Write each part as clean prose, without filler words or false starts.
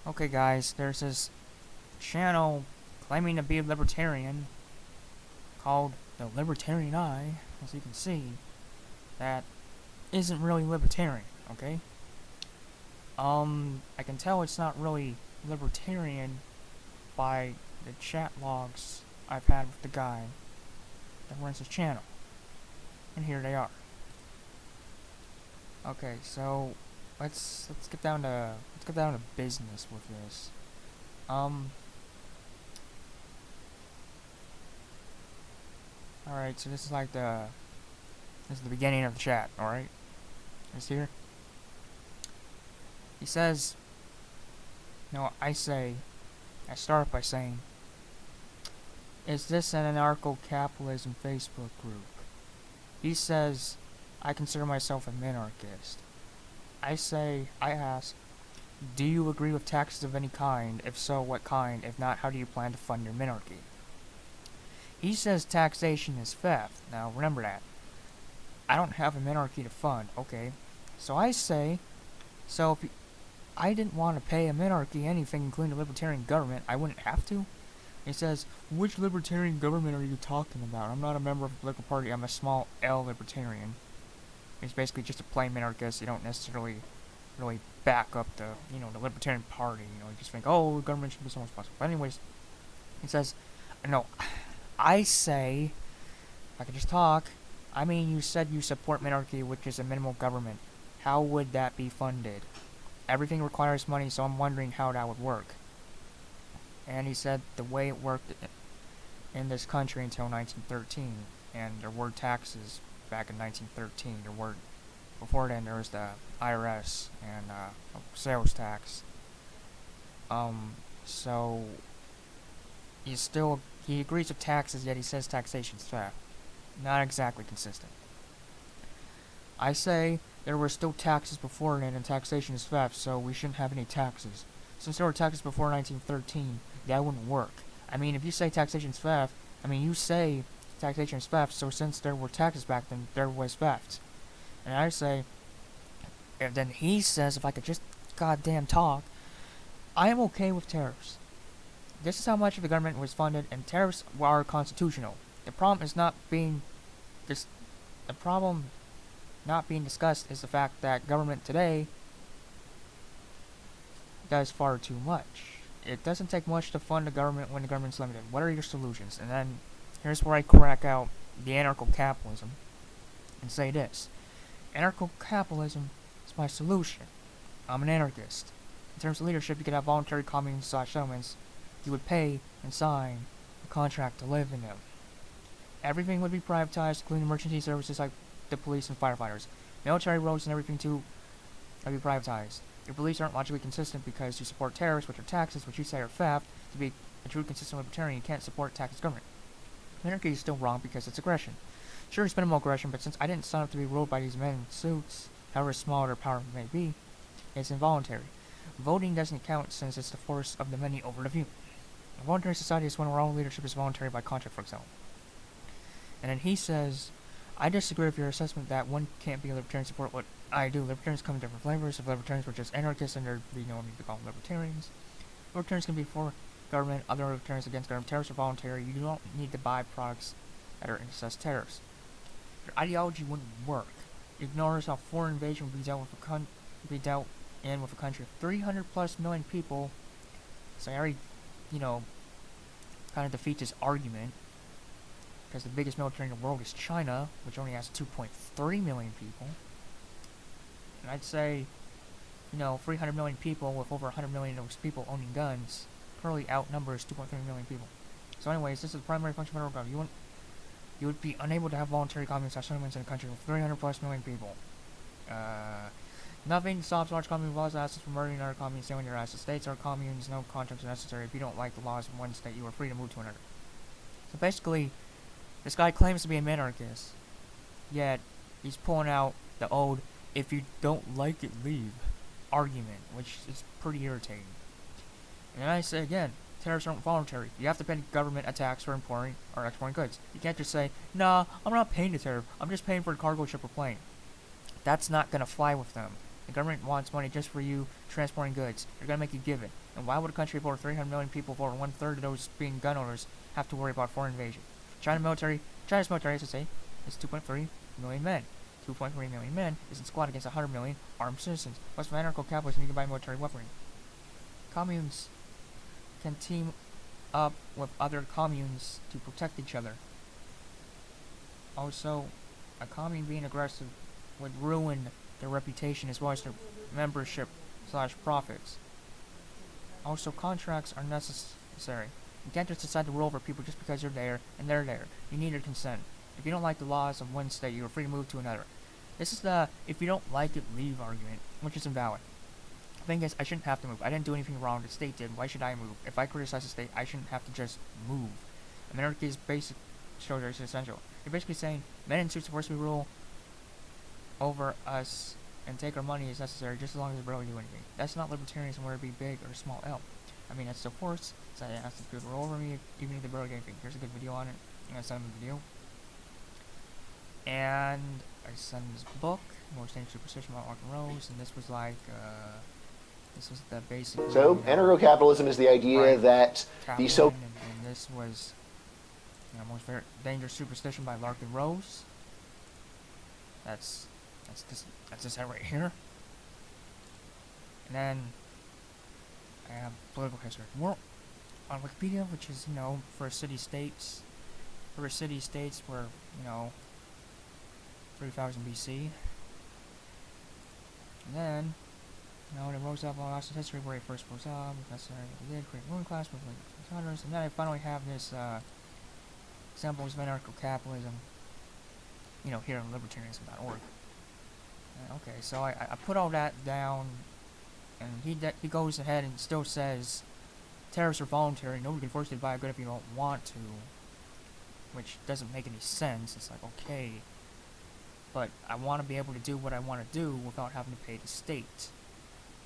Okay guys, there's this channel claiming to be a libertarian called the Libertarian Eye, as you can see, that isn't really libertarian, okay? I can tell it's not really libertarian by the chat logs I've had with the guy that runs his channel. And here they are. Okay, so let's get down to business with this. Alright, so this is the beginning of the chat, alright? It's here. He says, I start by saying, is this an anarcho-capitalism Facebook group? He says, I consider myself a minarchist. I ask, do you agree with taxes of any kind? If so, what kind? If not, how do you plan to fund your minarchy? He says taxation is theft. Now, remember that. I don't have a minarchy to fund, okay? So I say, if I didn't want to pay a minarchy anything, including the libertarian government, I wouldn't have to? He says, which libertarian government are you talking about? I'm not a member of a political party, I'm a small L libertarian. It's basically just a plain minarchist. You don't necessarily really back up the libertarian party. You just think, oh, the government should be so much possible. But anyways, he says, no, I say, if I could just talk, I mean, you said you support minarchy, which is a minimal government. How would that be funded? Everything requires money, so I'm wondering how that would work. And he said the way it worked in this country until 1913, and there were taxes back in 1913. Before then there was the IRS and sales tax. So he agrees with taxes, yet he says taxation's theft. Not exactly consistent. I say there were still taxes before then, and taxation is theft, so we shouldn't have any taxes. Since there were taxes before 1913, that wouldn't work. I mean, if you say taxation's theft, you say taxation is theft, so since there were taxes back then, there was theft. And I say, and then he says, if I could just goddamn talk, I am okay with tariffs. This is how much of the government was funded, and tariffs are constitutional. The problem not being discussed is the fact that government today does far too much. It doesn't take much to fund the government when the government's limited. What are your solutions? And then here's where I crack out the anarcho-capitalism and say this. Anarcho-capitalism is my solution. I'm an anarchist. In terms of leadership, you could have voluntary communes/settlements. You would pay and sign a contract to live in them. Everything would be privatized, including emergency services like the police and firefighters. Military roads and everything too would be privatized. Your beliefs aren't logically consistent because you support tariffs, which are taxes, which you say are theft. To be a true consistent libertarian, you can't support taxes government. Minarchy is still wrong because it's aggression. Sure, it's minimal aggression, but since I didn't sign up to be ruled by these men in suits, however small their power may be, it's involuntary. Voting doesn't count since it's the force of the many over the few. A voluntary society is when our own leadership is voluntary by contract, for example. And then he says, I disagree with your assessment that one can't be a libertarian support what I do. Libertarians come in different flavors. If libertarians were just anarchists, and there'd be no need to call them libertarians. Libertarians can be for government, other libertarians against government. Tariffs are voluntary. You don't need to buy products that are assessed tariffs. Your ideology wouldn't work. It ignores how foreign invasion would be dealt with a country of 300 plus million people. So I already, kind of defeats his argument. Because the biggest military in the world is China, which only has 2.3 million people. And I'd say, 300 million people with over 100 million of those people owning guns currently outnumbers 2.3 million people. So anyways, this is the primary function of federal government. You would be unable to have voluntary communes/settlements in a country with 300 plus million people. Nothing stops large commune laws assets from murdering other communes stealing your assets. States are communes, no contracts are necessary. If you don't like the laws in one state, you are free to move to another. So basically, this guy claims to be a minarchist, yet he's pulling out the old if you don't like it, leave argument, which is pretty irritating. And I say again, tariffs aren't voluntary. You have to pay the government a tax for importing or exporting goods. You can't just say, nah, I'm not paying the tariff, I'm just paying for the cargo ship or plane. That's not going to fly with them. The government wants money just for you transporting goods. They're gonna make you give it. And why would a country of over 300 million people, for 1/3 of those being gun owners, have to worry about foreign invasion? China's military, I should say, is 2.3 million men. 2.3 million men isn't squat against 100 million armed citizens. Plus, for anarcho-capitalism, you can buy military weaponry. Communes can team up with other communes to protect each other. Also, a commune being aggressive would ruin their reputation as well as their membership/profits. Also, contracts are necessary. You can't just decide to rule over people just because you're there and they're there. You need their consent. If you don't like the laws of one state, you are free to move to another. This is the if you don't like it, leave argument, which is invalid. The thing is, I shouldn't have to move. I didn't do anything wrong. The state did. Why should I move? If I criticize the state, I shouldn't have to just move. America's basic shoulder is essential. You're basically saying men in suits are forced to rule over us and take our money is necessary just as long as they barely do anything. That's not libertarianism where it be big or small L. I mean, that's still force. So I ask the people to rule over me even if they barely do anything. Here's a good video on it. I'm gonna send them the video. And I sent him this book, More Strange Superstition about Rock and Rose, and this was like, this was the basic. So, anarcho-capitalism is the idea that the and this was, Most Very Dangerous Superstition by Larkin Rose. That's this right here. And then I have political history. More on Wikipedia, which is for city-states, where 3000 BC. And then, it rose up on Austin's history where he first rose up, necessary what did, create ruling class with like 600s, and then I finally have this examples of anarcho-capitalism, here on libertarianism.org. Okay, so I put all that down, and he goes ahead and still says tariffs are voluntary, nobody can force you to buy a good if you don't want to, which doesn't make any sense. It's like, okay, but I want to be able to do what I want to do without having to pay the state.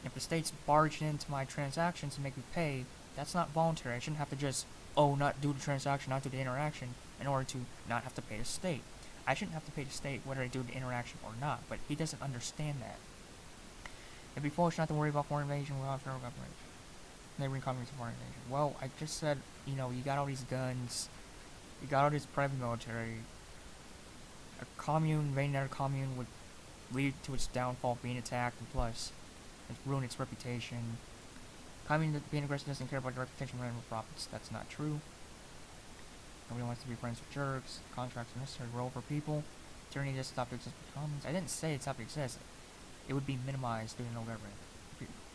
If the state's barged into my transactions and make me pay, that's not voluntary. I shouldn't have to just, not do the transaction, not do the interaction, in order to not have to pay the state. I shouldn't have to pay the state whether I do the interaction or not, but he doesn't understand that. It'd be foolish not to worry about foreign invasion without federal government. Neighboring communities of foreign invasion. Well, I just said, you got all these guns, you got all this private military. A commune invading another commune would lead to its downfall, being attacked, and plus, it ruin its reputation. Commune being aggressive doesn't care about the reputation rather than profits. That's not true. Nobody wants to be friends with jerks. Contracts are necessary to roll for people. Tyranny doesn't stop to exist with commons. I didn't say it stopped to exist. It would be minimized due to no government.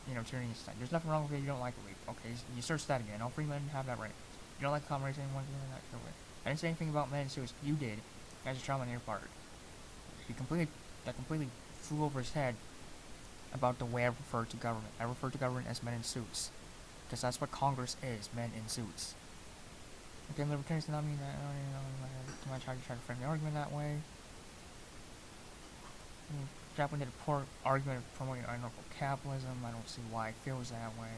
Tyranny is fine. There's nothing wrong with it. You don't like it. Okay, you search that again. All free men have that right. You don't like common race, anyone can that go away. I didn't say anything about men and suits. You did. As a trauma on your part. That completely flew over his head about the way I refer to government. I refer to government as men in suits. Because that's what Congress is, men in suits. Okay, libertarians do not mean that. I don't even know too much how to try to frame the argument that way. Japan did a poor argument of promoting anarcho-capitalism. I don't see why it feels that way.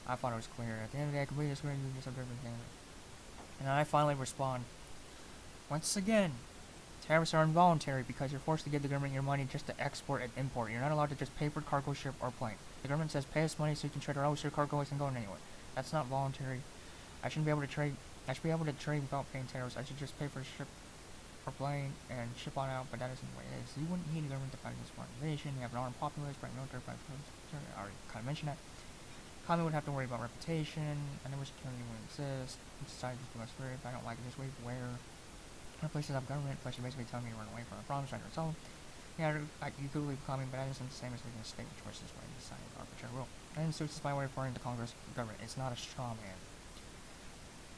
I thought it was clear. At the end of the day, I completely disagree with this different thing. And then I finally respond. Once again, tariffs are involuntary because you're forced to give the government your money just to export and import. You're not allowed to just pay for cargo ship or plane. The government says pay us money so you can trade, or else your cargo isn't going anywhere. That's not voluntary. I shouldn't be able to trade. I should be able to trade without paying tariffs. I should just pay for a ship or plane and ship on out, but that isn't the way it is. You wouldn't need the government to fight against foreign invasion. You have an armed populace, private military, private military. I already kind of mentioned that. Common would have to worry about reputation. I never security would exist. Society just less free. If I don't like it this way, where? Other places have government, places basically telling me to run away from a problem, trying to resolve. Yeah, you could leave common, but that isn't the same as leaving a state which forces way to decide arbitrary rule. And so it's my way of referring to Congress government. It's not a straw man.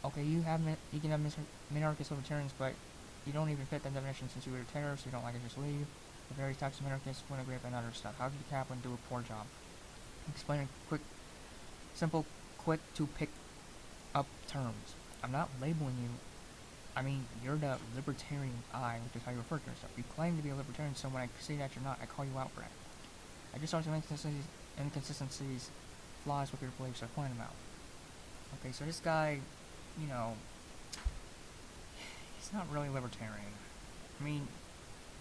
Okay, you can have minarchist libertarians, but you don't even fit that definition since you were a terrorist, you don't like it, just leave. The various types of minarchists wouldn't agree with other stuff. How did the Kaplan do a poor job? Explain simple, quick to pick up terms. I'm not labeling you. I mean, you're the Libertarian Eye, which is how you refer to yourself. You claim to be a Libertarian, so when I see that you're not, I call you out for that. I just saw some inconsistencies, flaws with your beliefs, so I pointed them out. Okay, so this guy, he's not really Libertarian. I mean,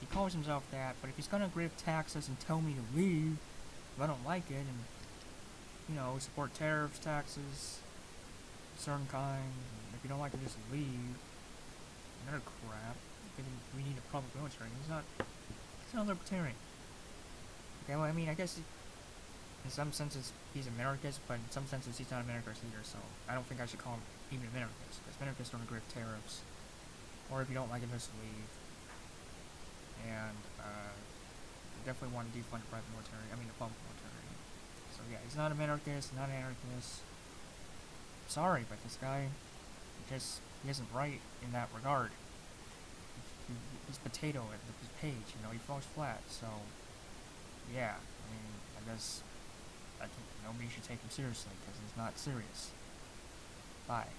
he calls himself that, but if he's gonna agree with taxes and tell me to leave if I don't like it, and, you know, support tariffs, taxes, certain kind, and if you don't like it, just leave, another crap, we need a public military, he's not libertarian. Okay, well, I mean, I guess in some senses he's Americanist, but in some senses he's not Americanist either, so I don't think I should call him even Americanist, because Americanists don't agree with tariffs, or if you don't like it, just leave. And definitely want to defund the private military, the public military. So yeah, he's not Americanist, not anarchist. Sorry, but this guy, he isn't right in that regard. He's potato at his page, you know, he falls flat, so yeah, I guess I think nobody should take him seriously, because he's not serious. Bye.